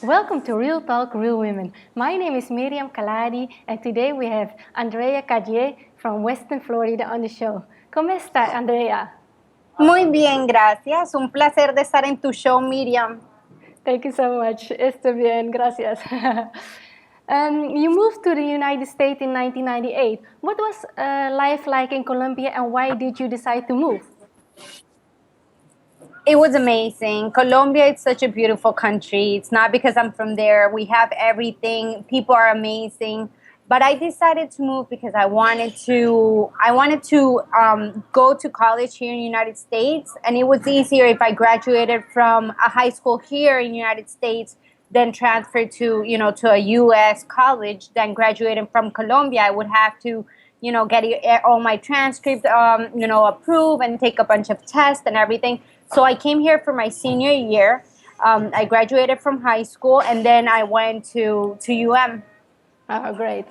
Welcome to Real Talk, Real Women. My name is Miriam Khalladi, and today we have Andrea Calle from Western Florida on the show. ¿Cómo está, Andrea? Muy bien, gracias. Un placer de estar en tu show, Miriam. Thank you so much. Estoy bien, gracias. You moved to the United States in 1998. What was life like in Colombia, and why did you decide to move? It was amazing. Colombia is such a beautiful country. It's not because I'm from there. We have everything. People are amazing. But I decided to move because I wanted to go to college here in the United States, and it was easier if I graduated from a high school here in the United States, then transferred to to a U.S. college, then graduating from Colombia. I would have to get all my transcripts approved and take a bunch of tests and everything. So I came here for my senior year. I graduated from high school, and then I went to UM. Oh, great.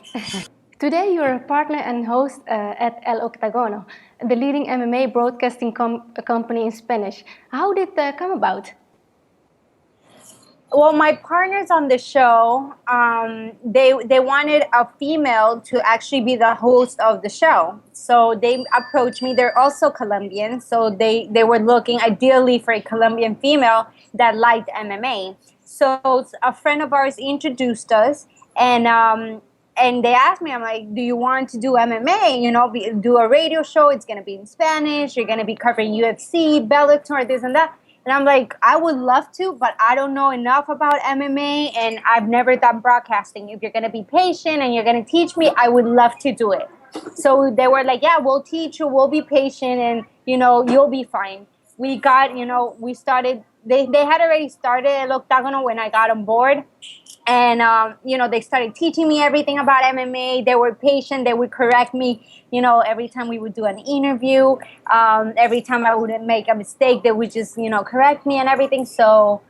Today, you're a partner and host at El Octagono, the leading MMA broadcasting company in Spanish. How did that come about? Well, my partners on the show, they wanted a female to actually be the host of the show. So they approached me. They're also Colombian, so they were looking ideally for a Colombian female that liked MMA. So a friend of ours introduced us, and they asked me, I'm like, do you want to do MMA? Do a radio show. It's going to be in Spanish. You're going to be covering UFC, Bellator, this and that. And I'm like, I would love to, but I don't know enough about MMA, and I've never done broadcasting. If you're going to be patient and you're going to teach me, I would love to do it. So they were like, yeah, we'll teach you. We'll be patient, and, you'll be fine. We started, they had already started El Octagono when I got on board. And, they started teaching me everything about MMA. They were patient. They would correct me, every time we would do an interview. Every time I would make a mistake, they would just, correct me and everything. So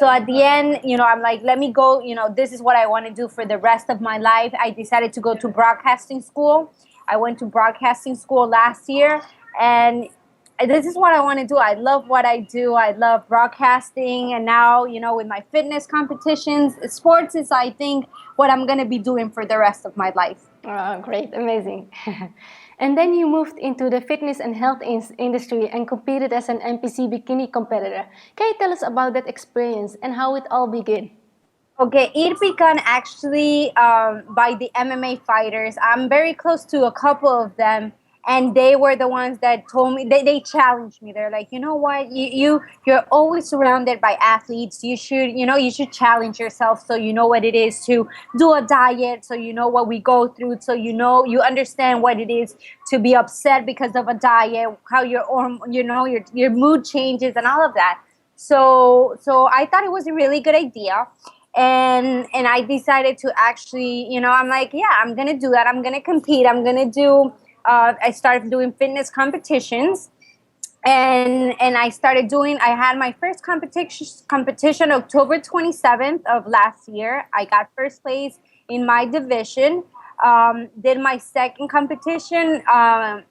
at the end, I'm like, let me go. This is what I want to do for the rest of my life. I decided to go to broadcasting school. I went to broadcasting school last year, and this is what I want to do. I love what I do. I love broadcasting. And now, with my fitness competitions, sports is, I think, what I'm going to be doing for the rest of my life. Oh, great, amazing. And then you moved into the fitness and health industry and competed as an NPC bikini competitor. Can you tell us about that experience and how it all began? Okay, it began actually by the MMA fighters. I'm very close to a couple of them, and they were the ones that told me, they challenged me. They're like, you know what, you're always surrounded by athletes. You should challenge yourself, so you know what it is to do a diet, so you know what we go through, so you understand what it is to be upset because of a diet, how your mood changes and all of that. So I thought it was a really good idea. And I decided to actually, I'm like, yeah, I'm gonna do that. I'm gonna compete. I'm gonna do. I started doing fitness competitions, and I started doing. I had my first competition October 27th of last year. I got first place in my division. Did my second competition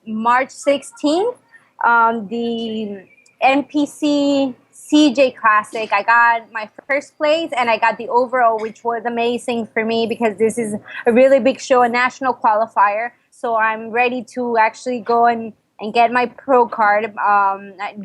March 16th. The NPC CJ Classic. I got my first place, and I got the overall, which was amazing for me because this is a really big show, a national qualifier. So I'm ready to actually go and get my pro card,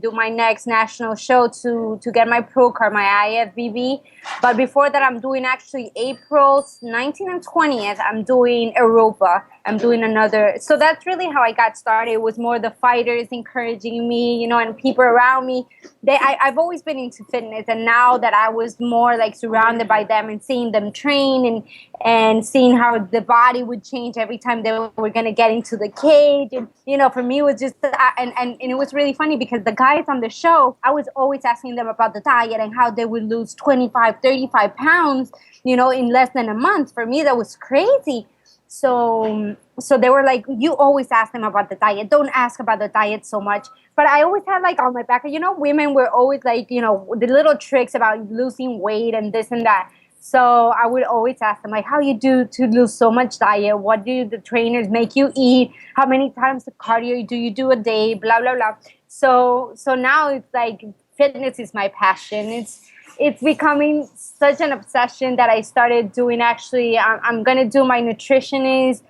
do my next national show to get my pro card, my IFBB. But before that, I'm doing actually April 19th and 20th, I'm doing Europa. I'm doing another. So that's really how I got started. It was more the fighters encouraging me, and people around me. I've always been into fitness, and now that I was more like surrounded by them and seeing them train and seeing how the body would change every time they were going to get into the cage. And, for me, it was just, and it was really funny because the guys on the show, I was always asking them about the diet and how they would lose 25, 35 pounds, in less than a month. For me, that was crazy. So they were like, you always ask them about the diet. Don't ask about the diet so much. But I always had like on my back, women were always like, the little tricks about losing weight and this and that. So I would always ask them, like, how you do to lose so much diet? What do the trainers make you eat? How many times of cardio do you do a day? Blah, blah, blah. So now it's like fitness is my passion. it's becoming such an obsession that I started doing. Actually, I'm going to do my nutritionist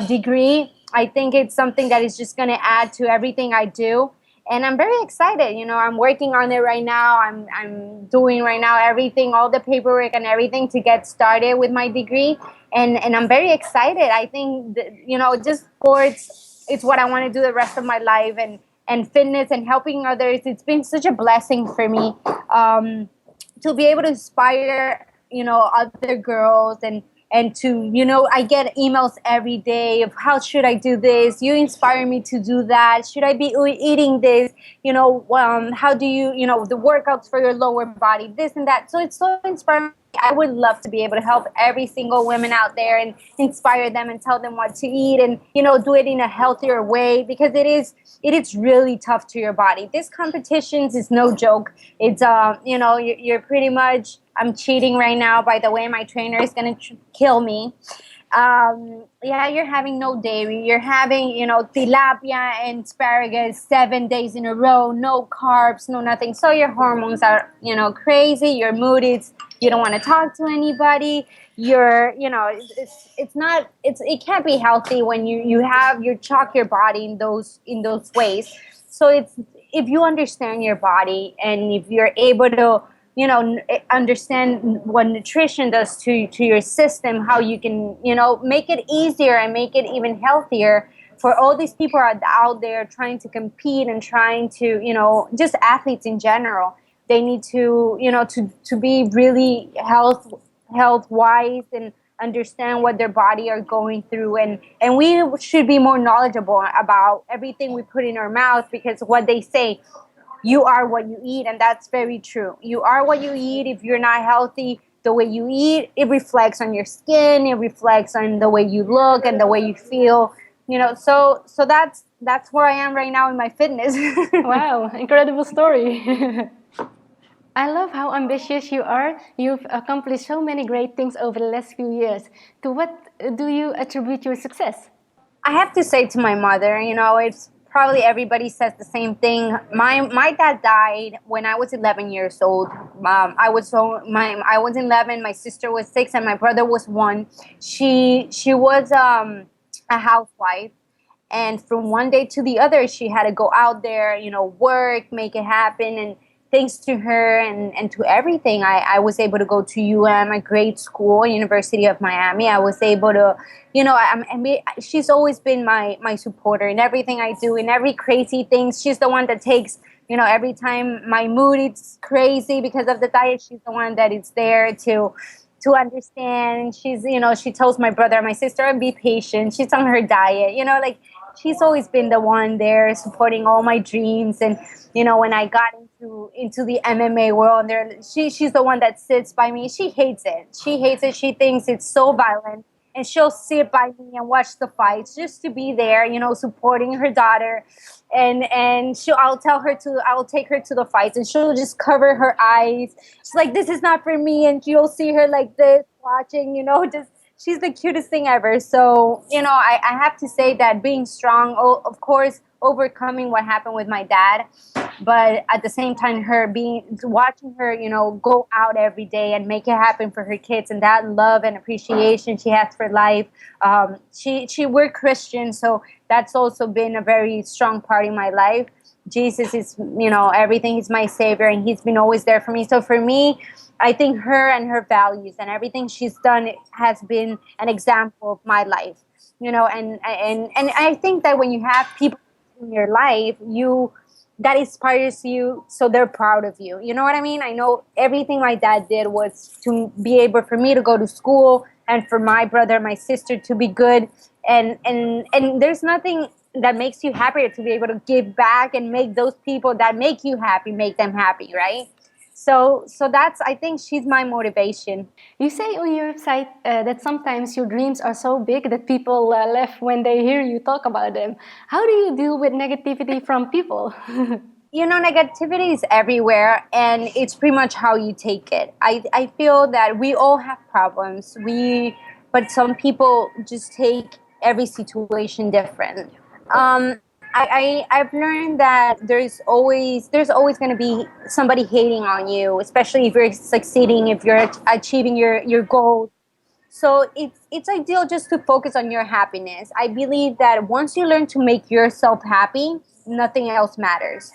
degree. I think it's something that is just going to add to everything I do. And I'm very excited. I'm working on it right now. I'm doing right now everything, all the paperwork and everything to get started with my degree. And I'm very excited. I think that, just sports, it's what I want to do the rest of my life. And fitness and helping others, it's been such a blessing for me. To be able to inspire other girls, and to I get emails every day of how should I do this, you inspire me to do that, should I be eating this, how do the workouts for your lower body, this and that. So it's so inspiring. I would love to be able to help every single woman out there and inspire them and tell them what to eat, and do it in a healthier way, because it is really tough to your body. This competitions is no joke. It's you're pretty much, I'm cheating right now, by the way. My trainer is gonna kill me. Yeah, you're having no dairy. You're having, tilapia and asparagus 7 days in a row, no carbs, no nothing. So your hormones are, crazy. Your mood is, you don't want to talk to anybody. You're, it can't be healthy when you chalk your body in those ways. So if you understand your body, and if you're able to understand what nutrition does to your system, how you can make it easier and make it even healthier for all these people out there trying to compete and trying to just athletes in general. They need to to be really health wise and understand what their body are going through, and we should be more knowledgeable about everything we put in our mouth, because what they say, you are what you eat, and that's very true. You are what you eat. If you're not healthy, the way you eat, it reflects on your skin, it reflects on the way you look and the way you feel. So that's where I am right now in my fitness. Wow, incredible story. I love how ambitious you are. You've accomplished so many great things over the last few years. To what do you attribute your success? I have to say to my mother, it's probably everybody says the same thing. My dad died when I was 11 years old. I was 11. My sister was 6, and my brother was 1. She was a housewife, and from one day to the other, she had to go out there, work, make it happen, and thanks to her and to everything, I was able to go to a great school, University of Miami. I was able to, she's always been my supporter in everything I do, in every crazy thing. She's the one that takes, every time my mood is crazy because of the diet, she's the one that is there to understand. She's, she tells my brother and my sister, be patient. She's on her diet, like she's always been the one there supporting all my dreams. And, when I got into the MMA world, there, she's the one that sits by me. She hates it. She thinks it's so violent. And she'll sit by me and watch the fights just to be there, supporting her daughter. And I'll take her to the fights, and she'll just cover her eyes. She's like, this is not for me. And you'll see her like this watching, just, she's the cutest thing ever. So, I have to say that being strong, of course, overcoming what happened with my dad, but at the same time, watching her, go out every day and make it happen for her kids, and that love and appreciation she has for life. We're Christian, so that's also been a very strong part in my life. Jesus is, everything. He's my savior, and he's been always there for me. So for me, I think her and her values and everything she's done has been an example of my life, and I think that when you have people in your life, that inspires you, so they're proud of you. You know what I mean? I know everything my dad did was to be able for me to go to school, and for my brother, my sister to be good, and there's nothing that makes you happier to be able to give back and make those people that make you happy, make them happy, right? So that's, I think she's my motivation. You say on your website that sometimes your dreams are so big that people laugh when they hear you talk about them. How do you deal with negativity from people? Negativity is everywhere, and it's pretty much how you take it. I feel that we all have problems. But some people just take every situation different. I've learned that there's always going to be somebody hating on you, especially if you're succeeding, if you're achieving your goals. So it's ideal just to focus on your happiness. I believe that once you learn to make yourself happy, nothing else matters.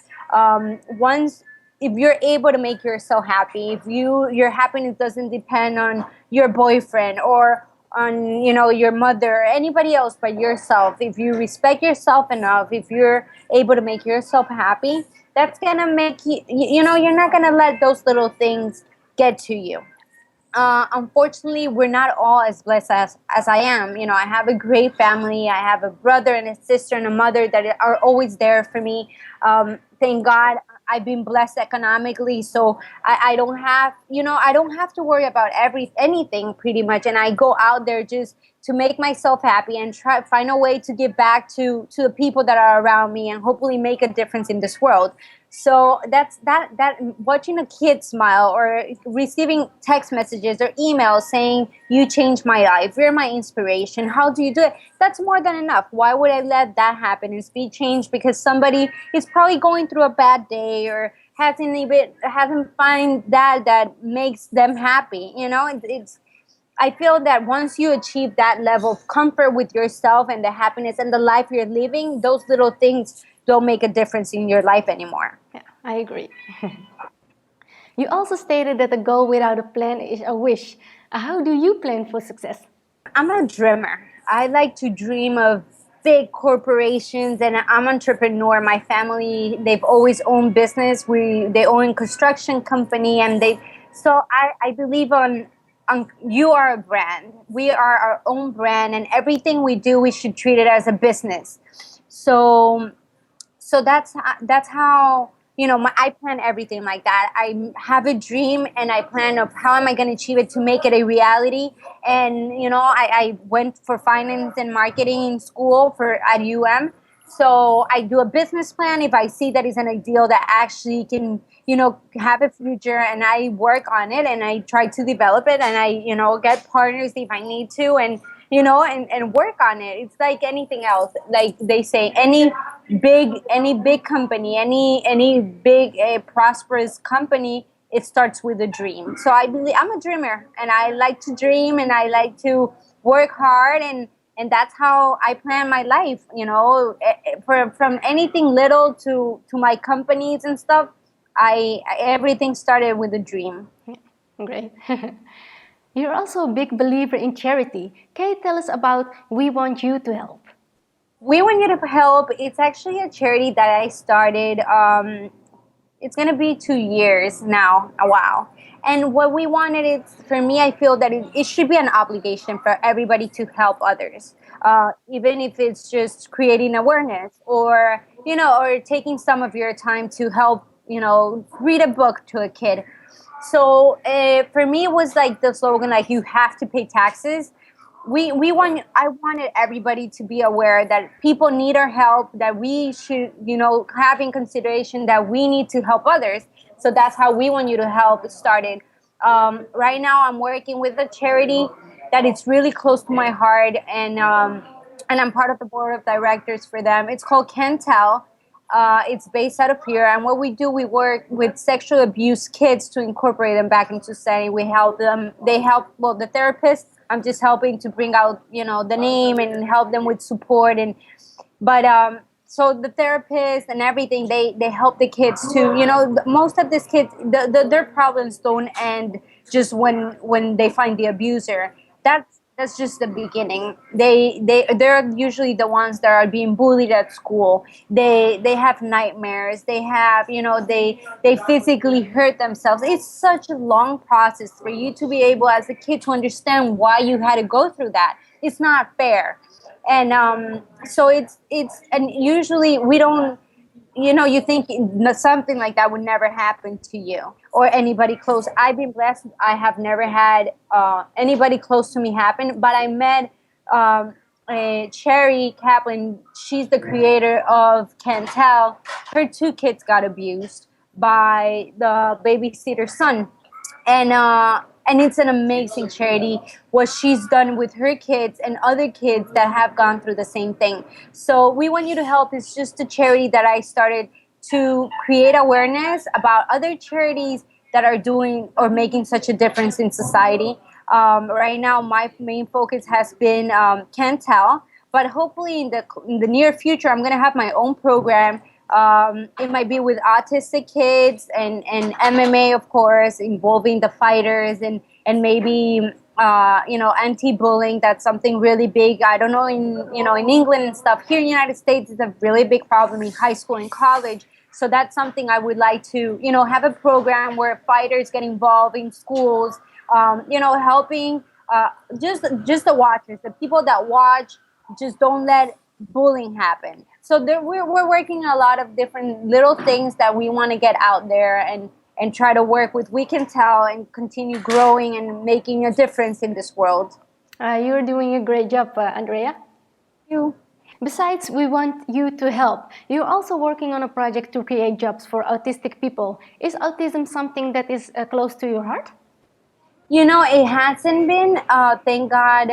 Once if you're able to make yourself happy, if your happiness doesn't depend on your boyfriend or on your mother or anybody else but yourself, if you respect yourself enough, if you're able to make yourself happy, that's gonna make you're not gonna let those little things get to you. Unfortunately, we're not all as blessed as I am. I have a great family. I have a brother and a sister and a mother that are always there for me. Thank God, I've been blessed economically, so I don't have to worry about anything pretty much. And I go out there just to make myself happy and try find a way to give back to the people that are around me and hopefully make a difference in this world. So that watching a kid smile or receiving text messages or emails saying you changed my life, you're my inspiration, how do you do it, that's more than enough. Why would I let that happen and be changed because somebody is probably going through a bad day or hasn't find that makes them happy. It's I feel that once you achieve that level of comfort with yourself and the happiness and the life you're living, those little things don't make a difference in your life anymore. Yeah, I agree. You also stated that a goal without a plan is a wish. How do you plan for success? I'm a dreamer. I like to dream of big corporations, and I'm an entrepreneur. My family, they've always owned business. They own construction company, and I believe on you are a brand. We are our own brand, and everything we do, we should treat it as a business. So that's how I plan everything like that. I have a dream and I plan of how am I going to achieve it to make it a reality. And I went for finance and marketing in school for at so I do a business plan if I see that is an ideal that actually can have a future, and I work on it and I try to develop it, and I get partners if I need to, and work on it. It's like anything else. Like they say, any big company, any big prosperous company, it starts with a dream. So I believe I'm a dreamer, and I like to dream, and I like to work hard, and that's how I plan my life. From anything little to my companies and stuff, I everything started with a dream. Great. You're also a big believer in charity. Can you tell us about We Want You to Help? We Want You to Help. It's actually a charity that I started. It's gonna be 2 years now. Wow. And what we wanted is, for me, I feel that it should be an obligation for everybody to help others, even if it's just creating awareness or taking some of your time to help, read a book to a kid. So for me, it was like the slogan, like you have to pay taxes. I wanted everybody to be aware that people need our help, that we should have in consideration that we need to help others. So that's how We Want You to Help started. Right now I'm working with a charity that is really close to my heart, and I'm part of the board of directors for them. It's called Can Tell. It's based out of here, and what we do, we work with sexual abuse kids to incorporate them back into society. We help them. They help. Well, the therapist, I'm just helping to bring out, the name and help them with support. But so the therapist and everything, they help the kids too. Most of these kids, their problems don't end just when they find the abuser. That's just the beginning. They're usually the ones that are being bullied at school. They have nightmares. They have they physically hurt themselves. It's such a long process for you to be able as a kid to understand why you had to go through that. It's not fair. And so and usually we don't, you think something like that would never happen to you or anybody close. I've been blessed. I have never had anybody close to me happen, but I met Cherry Kaplan. She's the creator of Cantel. Her two kids got abused by the babysitter's son, and and it's an amazing charity what she's done with her kids and other kids that have gone through the same thing. So We Want You to Help is just a charity that I started to create awareness about other charities that are doing or making such a difference in society. Right now, my main focus has been Can't Tell, but hopefully in the near future, I'm going to have my own program. It might be with autistic kids and MMA, of course, involving the fighters and maybe anti-bullying. That's something really big. I don't know in England and stuff. Here in the United States, it's a really big problem in high school and college. So that's something I would like to have a program where fighters get involved in schools. Helping just the watchers, the people that watch. Just don't let bullying happen. So we're working a lot of different little things that we want to get out there and try to work with We Can Tell and continue growing and making a difference in this world. You're doing a great job, Andrea. Thank you. Besides, we want you to help. You're also working on a project to create jobs for autistic people. Is autism something that is close to your heart? It hasn't been. Thank God.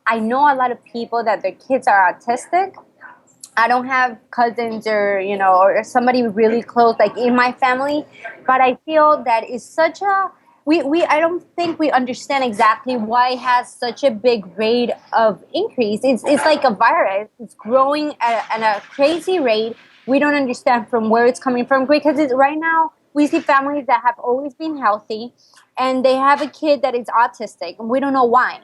I know a lot of people that their kids are autistic. I don't have cousins or somebody really close like in my family, but I feel that it's such a we I don't think we understand exactly why it has such a big rate of increase. It's like a virus. It's growing at a crazy rate. We don't understand from where it's coming from because right now we see families that have always been healthy and they have a kid that is autistic and we don't know why.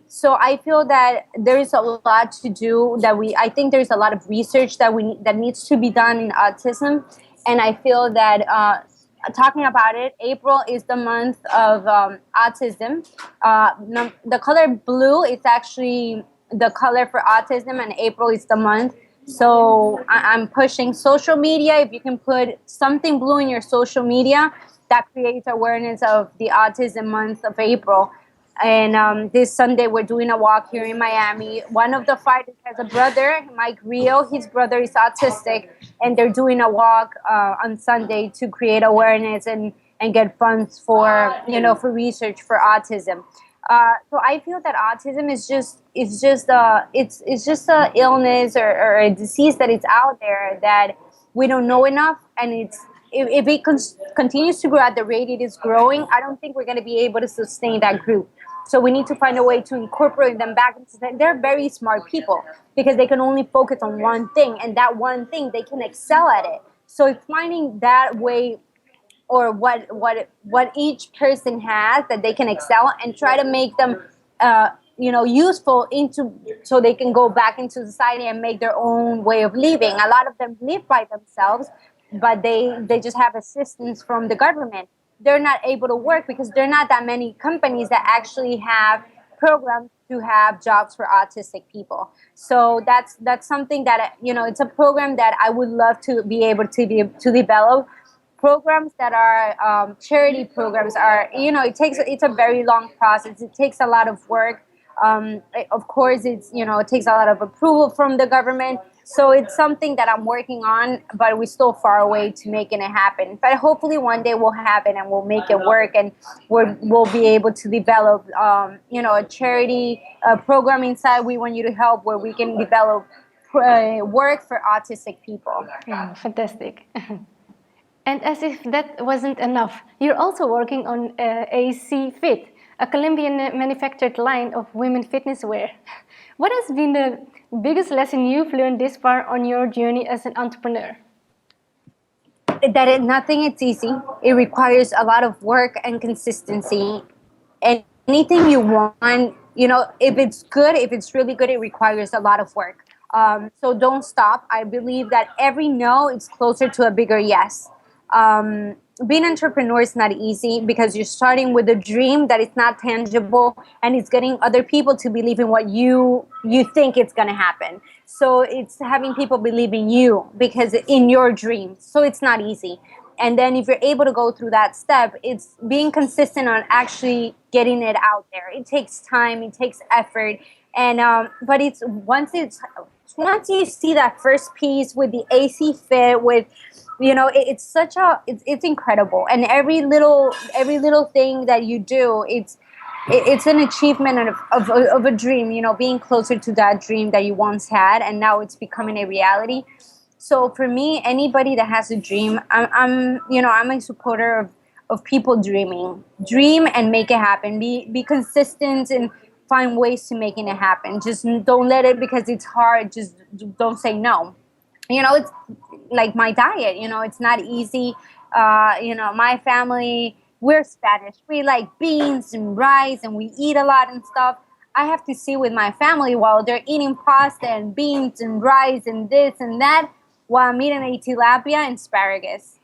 So I feel that there is a lot to do. I think there's a lot of research that needs to be done in autism, and I feel that talking about it, April is the month of autism. The color blue is actually the color for autism, and April is the month. So I'm pushing social media. If you can put something blue in your social media, that creates awareness of the autism month of April. And this Sunday, we're doing a walk here in Miami. One of the fighters has a brother, Mike Rio. His brother is autistic, and they're doing a walk on Sunday to create awareness and get funds for research for autism. So I feel that autism is just a illness or a disease that is out there that we don't know enough, and if it continues to grow at the rate it is growing, I don't think we're going to be able to sustain that group. So we need to find a way to incorporate them back into society. They're very smart people because they can only focus on one thing, and that one thing they can excel at it. So it's finding that way or what each person has that they can excel and try to make them useful so they can go back into society and make their own way of living. A lot of them live by themselves, but they just have assistance from the government. They're not able to work because there are not that many companies that actually have programs to have jobs for autistic people. So that's something that it's a program that I would love to be able to develop. Programs that are charity programs it's a very long process. It takes a lot of work. Of course, it takes a lot of approval from the government. So it's something that I'm working on, but we're still far away to making it happen. But hopefully one day will happen and we'll make it work, and we'll be able to develop, a charity program inside We Want You to Help, where we can develop work for autistic people. Yeah, fantastic. And as if that wasn't enough, you're also working on AC Fit, a Colombian manufactured line of women fitness wear. What has been the biggest lesson you've learned this far on your journey as an entrepreneur? Nothing is easy. It requires a lot of work and consistency. Anything you want, if it's good, if it's really good, it requires a lot of work. So don't stop. I believe that every no is closer to a bigger yes. Being an entrepreneur is not easy because you're starting with a dream that is not tangible, and it's getting other people to believe in what you think it's going to happen. So it's having people believe in you because in your dream. So it's not easy. And then if you're able to go through that step, it's being consistent on actually getting it out there. It takes time, it takes effort, and but once you see that first piece with the AC Fit, with it's such a it's incredible, and every little thing that you do, it's an achievement of a dream, being closer to that dream that you once had, and now it's becoming a reality. So for me, anybody that has a dream, I'm a supporter of people dream and make it happen, be consistent and find ways to making it happen. Just don't let it because it's hard, just don't say no. It's like my diet, it's not easy. My family, we're Spanish, we like beans and rice and we eat a lot and stuff. I have to sit with my family while they're eating pasta and beans and rice and this and that, while I'm eating a tilapia and asparagus,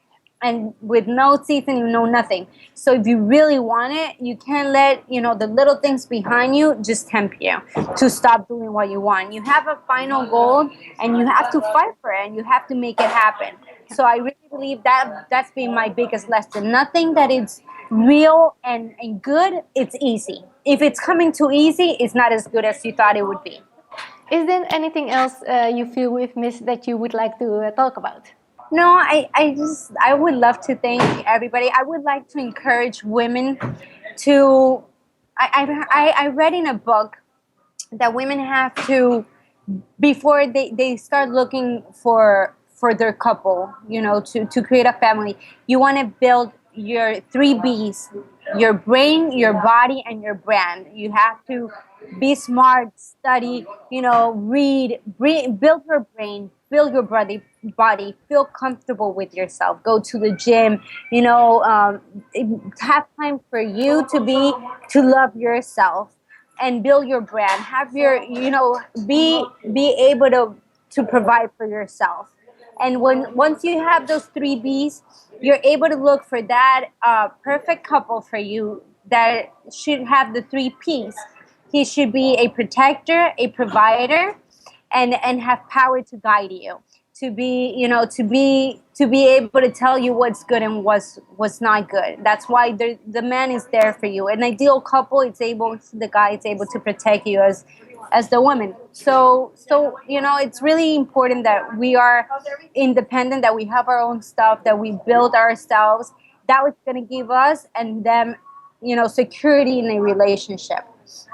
and with no seasoning, no nothing. So if you really want it, you can't let the little things behind you just tempt you to stop doing what you want. You have a final goal, and you have to fight for it, and you have to make it happen. So I really believe that that's been my biggest lesson. Nothing that is real and good, it's easy. If it's coming too easy, it's not as good as you thought it would be. Is there anything else you feel we've missed that you would like to talk about? No, I would love to thank everybody. I would like to encourage women to. I read in a book that women have to, before they start looking for their couple, to create a family. You want to build your three B's: your brain, your body, and your brand. You have to be smart, study, read, build your brain, build your body, feel comfortable with yourself, go to the gym, have time for you to love yourself and build your brand, have your, be able to provide for yourself. And once you have those three B's, you're able to look for that perfect couple for you that should have the three P's. He should be a protector, a provider, and have power to guide you, to be, to be able to tell you what's good and what's not good. That's why the man is there for you. An ideal couple, the guy is able to protect you as the woman. So it's really important that we are independent, that we have our own stuff, that we build ourselves. That was going to give us and them, security in a relationship.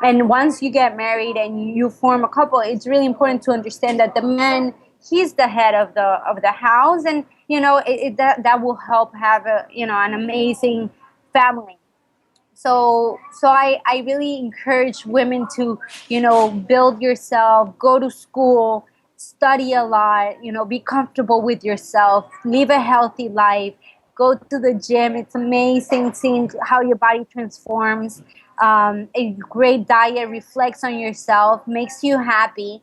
And once you get married and you form a couple, it's really important to understand that the man, he's the head of the house, and that will help have an amazing family. So I really encourage women to build yourself, go to school, study a lot, be comfortable with yourself, live a healthy life, go to the gym. It's amazing seeing how your body transforms. A great diet reflects on yourself, makes you happy,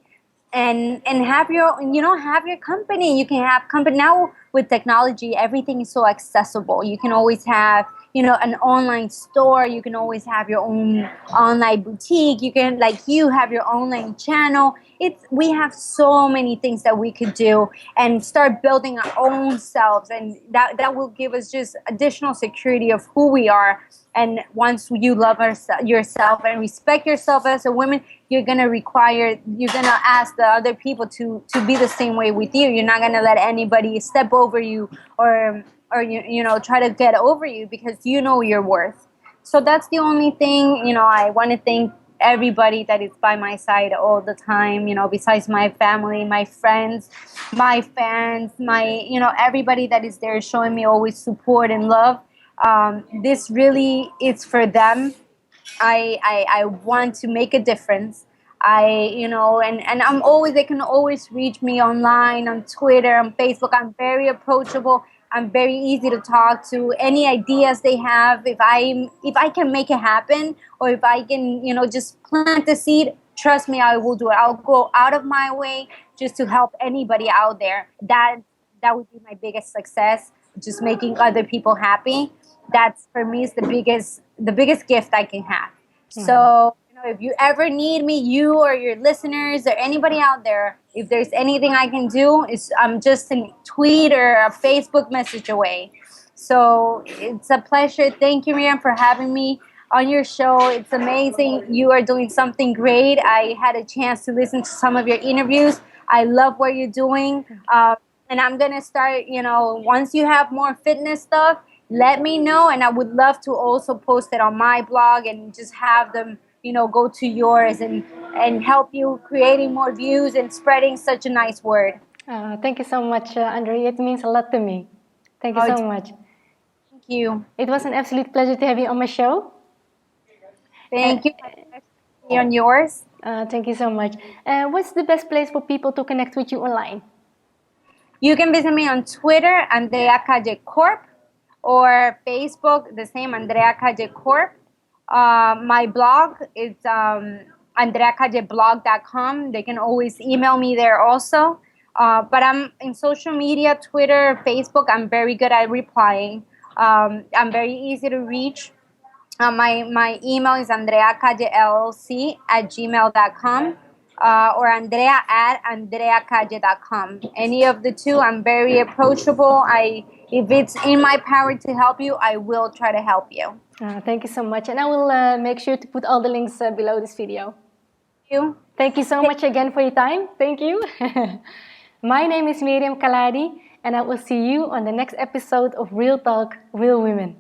and have your have your company. You can have company now. With technology, everything is so accessible. You can always have an online store. You can always have your own online boutique. You can, like, you have your online channel. We have so many things that we could do and start building our own selves, and that will give us just additional security of who we are. And once you love yourself and respect yourself as a woman, you're gonna ask the other people to be the same way with you. You're not gonna let anybody step over you or try to get over you, because you know your worth. So that's the only thing. I want to thank everybody that is by my side all the time, besides my family, my friends, my fans, everybody that is there showing me always support and love. This really is for them. I want to make a difference. And they can always reach me online, on Twitter, on Facebook. I'm very approachable. I'm very easy to talk to. Any ideas they have, if I can make it happen, or if I can, just plant the seed, trust me, I will do it. I'll go out of my way just to help anybody out there. That would be my biggest success, just making other people happy. That's, for me, is the biggest gift I can have. So if you ever need me, you or your listeners or anybody out there, if there's anything I can do, I'm just a tweet or a Facebook message away. So it's a pleasure. Thank you, Miriam, for having me on your show. It's amazing. You are doing something great. I had a chance to listen to some of your interviews. I love what you're doing. And I'm gonna start, once you have more fitness stuff, let me know, and I would love to also post it on my blog and just have them, go to yours and help you creating more views and spreading such a nice word. Thank you so much, Andrea. It means a lot to me. Thank you Oh, so much. thank you. It was an absolute pleasure to have you on my show. Thank you. On yours. Thank you so much. What's the best place for people to connect with you online? You can visit me on Twitter, Andrea Calle Corp, or Facebook, the same, Andrea Calle Corp. My blog is andreacalleblog.com. They can always email me there also. But I'm in social media, Twitter, Facebook. I'm very good at replying. I'm very easy to reach. My email is andreacallellc@gmail.com, or andrea@andreacalle.com. Any of the two, I'm very approachable. If it's in my power to help you, I will try to help you. Thank you so much. And I will make sure to put all the links below this video. Thank you so much again for your time. Thank you. My name is Miriam Khalladi, and I will see you on the next episode of Real Talk, Real Women.